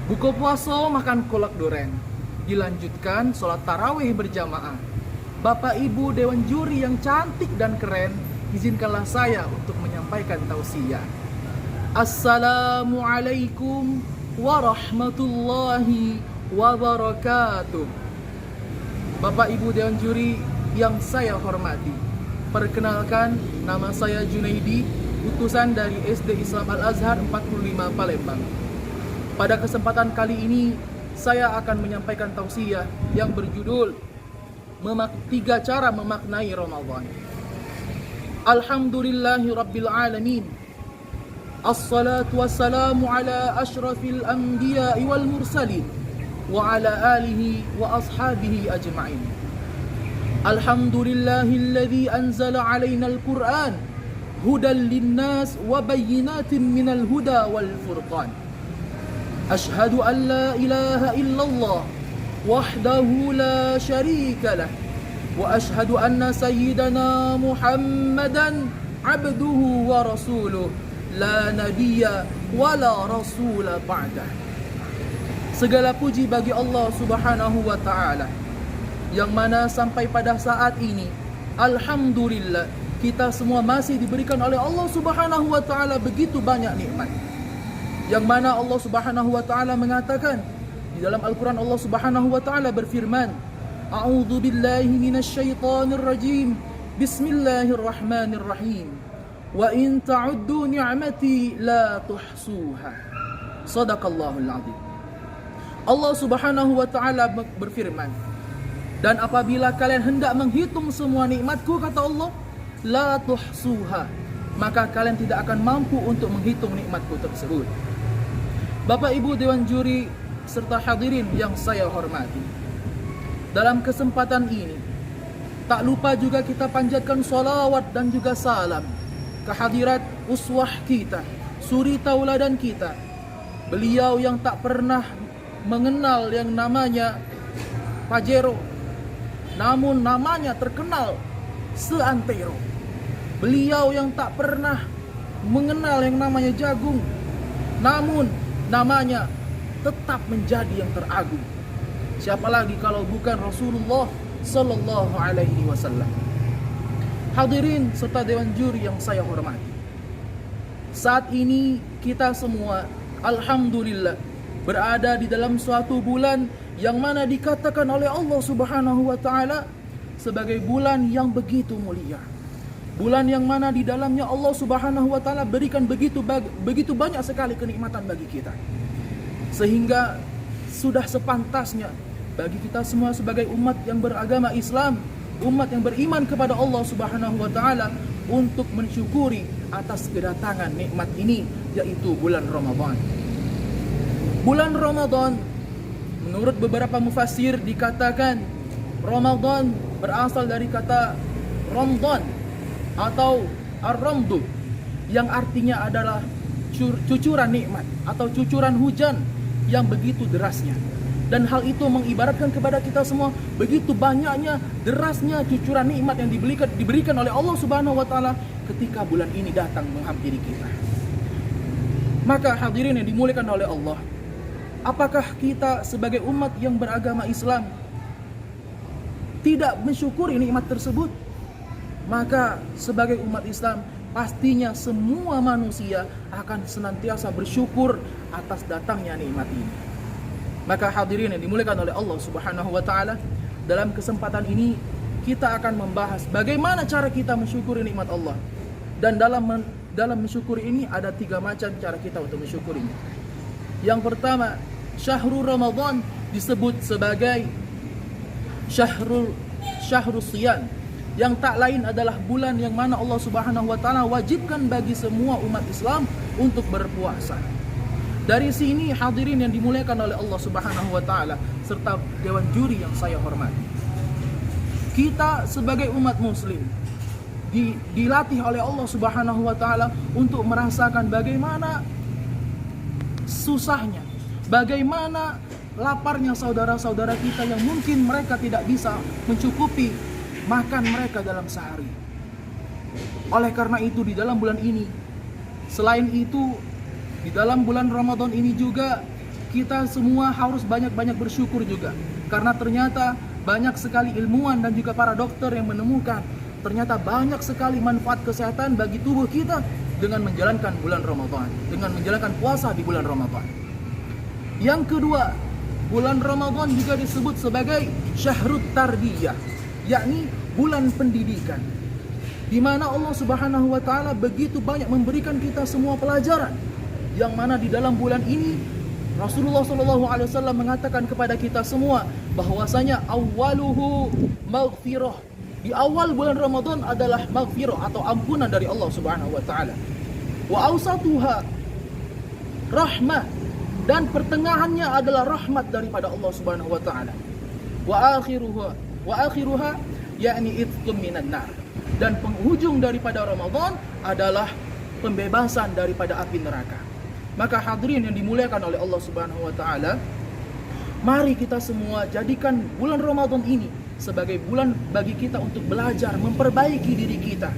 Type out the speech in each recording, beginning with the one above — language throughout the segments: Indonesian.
Buka puasa makan kolak duren, dilanjutkan sholat tarawih berjamaah. Bapak Ibu Dewan Juri yang cantik dan keren, izinkanlah saya untuk menyampaikan tausiah. Assalamualaikum warahmatullahi wabarakatuh. Bapak Ibu Dewan Juri yang saya hormati, perkenalkan, nama saya Junaidi, utusan dari SD Islam Al-Azhar 45 Palembang. Pada kesempatan kali ini, saya akan menyampaikan tausiah yang berjudul 3 cara memaknai Ramadan. Alhamdulillahi Rabbil Alamin. Assalatu wassalamu ala ashrafil anbiya'i wal mursalin wa ala alihi wa ashabihi ajma'in. Alhamdulillahilladzi anzala alaina al-Qur'an hudan linnas wa bayyinatin minal huda wal furqan. Ashhadu an la ilaha illallah wahdahu la syarika lah wa ashhadu anna sayyidana Muhammadan abduhu wa rasuluh la nabiyya wa la rasula ba'dah. Segala puji bagi Allah Subhanahu wa ta'ala, yang mana sampai pada saat ini alhamdulillah kita semua masih diberikan oleh Allah Subhanahu wa ta'ala begitu banyak nikmat. Yang mana Allah Subhanahu wa ta'ala mengatakan di dalam Al-Quran, Allah Subhanahu wa ta'ala berfirman, A'udzu billahi minasyaitonir rajim. Bismillahirrahmanirrahim. Wa in ta'uddu ni'mati la tuhsuha. Shadaqallahul azim. Allah Subhanahu wa ta'ala berfirman, dan apabila kalian hendak menghitung semua nikmatku, kata Allah, la tuhsuha, maka kalian tidak akan mampu untuk menghitung nikmatku tersebut. Bapak Ibu Dewan Juri serta hadirin yang saya hormati, dalam kesempatan ini tak lupa juga kita panjatkan salawat dan juga salam kehadirat uswah kita, suri tauladan kita, beliau yang tak pernah mengenal yang namanya Pajero, namun namanya terkenal seantero. Beliau yang tak pernah mengenal yang namanya jagung, namun namanya tetap menjadi yang teragung. Siapa lagi kalau bukan Rasulullah Sallallahu Alaihi Wasallam. Hadirin serta Dewan Juri yang saya hormati, saat ini kita semua alhamdulillah berada di dalam suatu bulan yang mana dikatakan oleh Allah Subhanahu wa ta'ala sebagai bulan yang begitu mulia. Bulan yang mana di dalamnya Allah Subhanahu wa ta'ala berikan begitu banyak sekali kenikmatan bagi kita. Sehingga sudah sepantasnya bagi kita semua sebagai umat yang beragama Islam, umat yang beriman kepada Allah Subhanahu wa ta'ala, untuk mensyukuri atas kedatangan nikmat ini, yaitu bulan Ramadan. Bulan Ramadan, menurut beberapa mufassir dikatakan Ramadan berasal dari kata Ramadan atau ar-ramdu, yang artinya adalah cucuran nikmat atau cucuran hujan yang begitu derasnya. Dan hal itu mengibaratkan kepada kita semua begitu banyaknya, derasnya cucuran nikmat yang diberikan oleh Allah Subhanahu wa ta'ala ketika bulan ini datang menghampiri kita. Maka hadirin yang dimuliakan oleh Allah, apakah kita sebagai umat yang beragama Islam tidak mensyukuri nikmat tersebut? Maka sebagai umat Islam, pastinya semua manusia akan senantiasa bersyukur atas datangnya nikmat ini. Maka hadirin yang dimuliakan oleh Allah Subhanahu wa ta'ala, dalam kesempatan ini kita akan membahas bagaimana cara kita mensyukuri nikmat Allah. Dan dalam mensyukuri ini ada 3 macam cara kita untuk mensyukurinya. Yang pertama, Syahrul Ramadan disebut sebagai Syahrul Siyan, yang tak lain adalah bulan yang mana Allah Subhanahu wa ta'ala wajibkan bagi semua umat Islam untuk berpuasa. Dari sini hadirin yang dimuliakan oleh Allah Subhanahu wa ta'ala serta Dewan Juri yang saya hormati, kita sebagai umat muslim dilatih oleh Allah Subhanahu wa ta'ala untuk merasakan bagaimana susahnya, bagaimana laparnya saudara-saudara kita yang mungkin mereka tidak bisa mencukupi makan mereka dalam sehari. Oleh karena itu di dalam bulan ini, selain itu di dalam bulan Ramadan ini juga kita semua harus banyak-banyak bersyukur juga. Karena ternyata banyak sekali ilmuwan dan juga para dokter yang menemukan ternyata banyak sekali manfaat kesehatan bagi tubuh kita dengan menjalankan bulan Ramadan, dengan menjalankan puasa di bulan Ramadan. Yang kedua, bulan Ramadan juga disebut sebagai Syahrut Tarbiyah, yakni bulan pendidikan, di mana Allah Subhanahu wa taala begitu banyak memberikan kita semua pelajaran, yang mana di dalam bulan ini Rasulullah SAW mengatakan kepada kita semua bahwasanya awaluhu maghfirah. Di awal bulan Ramadan adalah maghfirah atau ampunan dari Allah Subhanahu wa taala. Wa awsatuha rahmah, dan pertengahannya adalah rahmat daripada Allah Subhanahu wa taala. Wa akhiruha yakni itqum minan nar. Dan penghujung daripada Ramadan adalah pembebasan daripada api neraka. Maka hadirin yang dimuliakan oleh Allah Subhanahu wa taala, mari kita semua jadikan bulan Ramadan ini sebagai bulan bagi kita untuk belajar memperbaiki diri kita.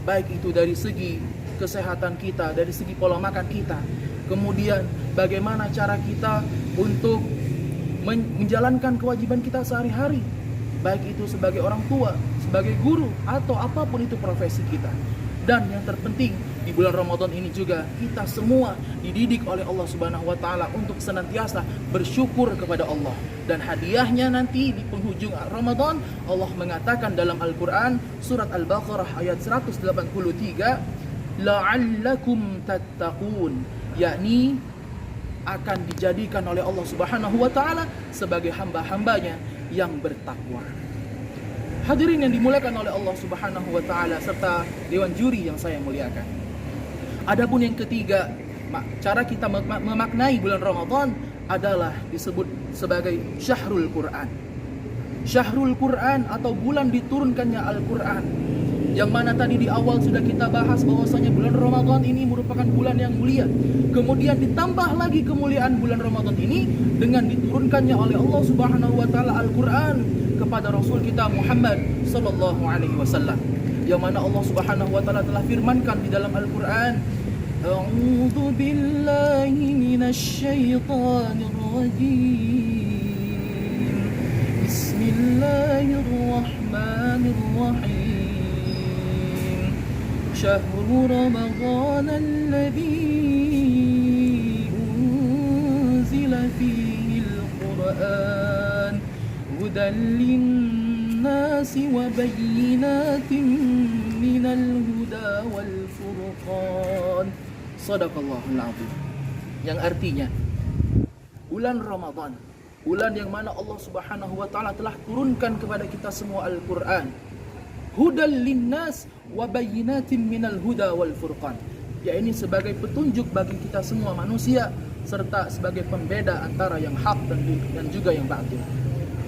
Baik itu dari segi kesehatan kita, dari segi pola makan kita. Kemudian bagaimana cara kita untuk menjalankan kewajiban kita sehari-hari. Baik itu sebagai orang tua, sebagai guru, atau apapun itu profesi kita. Dan yang terpenting di bulan Ramadan ini juga kita semua dididik oleh Allah Subhanahu wa taala untuk senantiasa bersyukur kepada Allah. Dan hadiahnya nanti di penghujung Ramadan, Allah mengatakan dalam Al-Qur'an surat Al-Baqarah ayat 183, la'allakum tattaqun, yakni akan dijadikan oleh Allah Subhanahu wa taala sebagai hamba-hambanya yang bertakwa. Hadirin yang dimuliakan oleh Allah Subhanahu wa taala serta dewan juri yang saya muliakan. Adapun yang ketiga, cara kita memaknai bulan Ramadan adalah disebut sebagai Syahrul Quran. Syahrul Quran atau bulan diturunkannya Al-Quran. Yang mana tadi di awal sudah kita bahas bahwasanya bulan Ramadan ini merupakan bulan yang mulia. Kemudian ditambah lagi kemuliaan bulan Ramadan ini dengan diturunkannya oleh Allah Subhanahu wa taala Al-Quran kepada Rasul kita Muhammad sallallahu alaihi wasallam. Yang mana Allah Subhanahu wa taala telah firmankan di dalam Al-Quran, A'udzu billahi minasy syaithanir rajim. Bismillahirrahmanirrahim. Syahrul Ramadan alladzi unzila fihi al-Qur'an hudan lin-nasi wa bayyinatin minal huda wal furqan. Shadaqallahul azim. Yang artinya bulan Ramadan, bulan yang mana Allah Subhanahu wa taala telah turunkan kepada kita semua Al-Qur'an, hudal linnas wa bayyinatin minal huda wal furqan, ya ini sebagai petunjuk bagi kita semua manusia serta sebagai pembeda antara yang hak dan juga yang batil.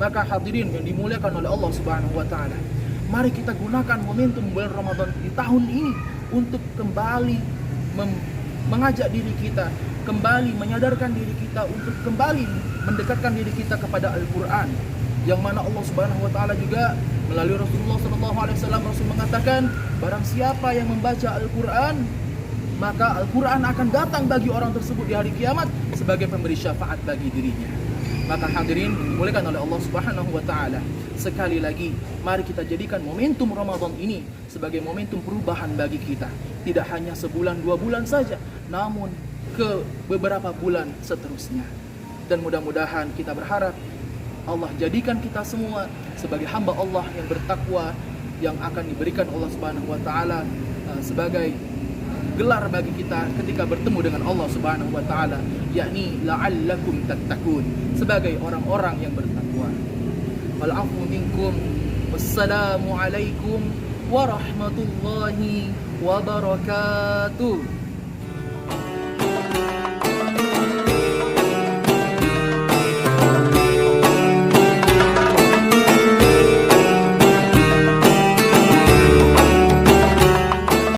Maka hadirin yang dimuliakan oleh Allah Subhanahu wa taala, mari kita gunakan momentum bulan Ramadan di tahun ini untuk kembali mengajak diri kita, kembali menyadarkan diri kita untuk kembali mendekatkan diri kita kepada Al-Quran, yang mana Allah Subhanahu wa taala juga melalui Rasulullah SAW Rasul mengatakan, barang siapa yang membaca Al-Quran, maka Al-Quran akan datang bagi orang tersebut di hari kiamat sebagai pemberi syafaat bagi dirinya. Maka hadirin dimuliakan oleh Allah Subhanahu wa taala, sekali lagi mari kita jadikan momentum Ramadan ini sebagai momentum perubahan bagi kita, tidak hanya sebulan 2 bulan saja, namun ke beberapa bulan seterusnya. Dan mudah-mudahan kita berharap Allah jadikan kita semua sebagai hamba Allah yang bertakwa, yang akan diberikan Allah Subhanahu wa taala sebagai gelar bagi kita ketika bertemu dengan Allah Subhanahu wa taala, yakni la'allakum tattaqun, sebagai orang-orang yang bertakwa. Wal afu minkum. Wassalamu alaikum warahmatullahi wabarakatuh.